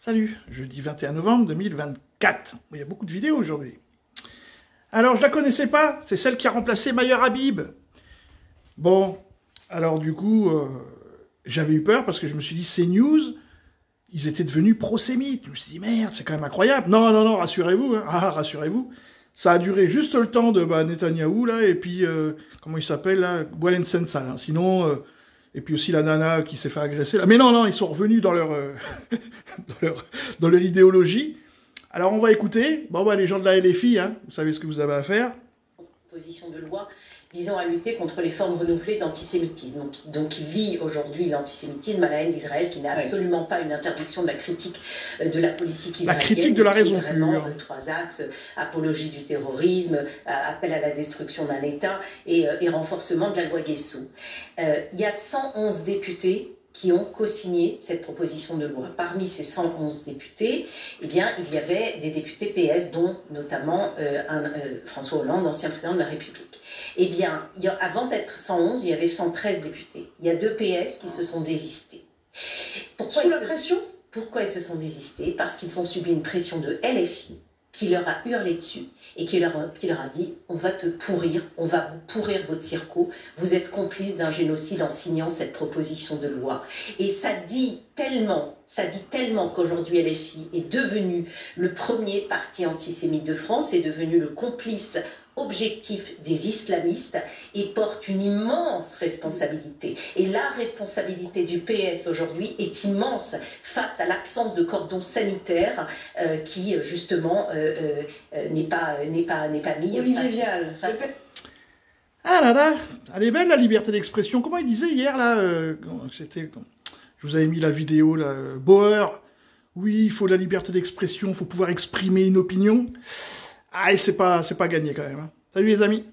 Salut, jeudi 21 novembre 2024. Il y a beaucoup de vidéos aujourd'hui. Alors, je la connaissais pas, c'est celle qui a remplacé Maya Habib. Bon, alors du coup, j'avais eu peur parce que je me suis dit, CNews, ils étaient devenus pro-sémites. Je me suis dit, merde, c'est quand même incroyable. Non, non, non, rassurez-vous, hein. Ah, rassurez-vous. Ça a duré juste le temps de Netanyahou, là, et puis, comment il s'appelle, là, Boualen Sensal. Hein. Sinon, et puis aussi la nana qui s'est fait agresser, là. Mais non, non, ils sont revenus dans leur, dans leur idéologie. Alors, on va écouter. Bon, bah, les gens de la LFI, hein, vous savez ce que vous avez à faire. Proposition de loi visant à lutter contre les formes renouvelées d'antisémitisme. Donc il lie aujourd'hui l'antisémitisme à la haine d'Israël, qui n'est absolument pas une interdiction de la critique de la politique israélienne. La critique de la raison pure. Trois axes, apologie du terrorisme, appel à la destruction d'un État et renforcement de la loi Guessot. Il y a 111 députés qui ont co-signé cette proposition de loi. Parmi ces 111 députés, eh bien, il y avait des députés PS, dont notamment François Hollande, ancien président de la République. Eh bien, avant d'être 111, il y avait 113 députés. Il y a 2 PS qui se sont désistés. Sous la pression ? Pourquoi ils se sont désistés? Parce qu'ils ont subi une pression de LFI qui leur a hurlé dessus et qui leur a dit « on va te pourrir, on va vous pourrir votre circo, vous êtes complice d'un génocide en signant cette proposition de loi ». Et ça dit tellement qu'aujourd'hui LFI est devenu le premier parti antisémite de France, est devenu le complice objectif des islamistes et porte une immense responsabilité. Et la responsabilité du PS aujourd'hui est immense face à l'absence de cordon sanitaire qui justement n'est pas mis. Olivier Vial. Ah là là, elle est belle la liberté d'expression. Comment il disait hier là c'était, je vous avais mis la vidéo là. Bauer. Oui, il faut de la liberté d'expression, il faut pouvoir exprimer une opinion. Ah, et c'est pas gagné quand même. Hein. Salut les amis.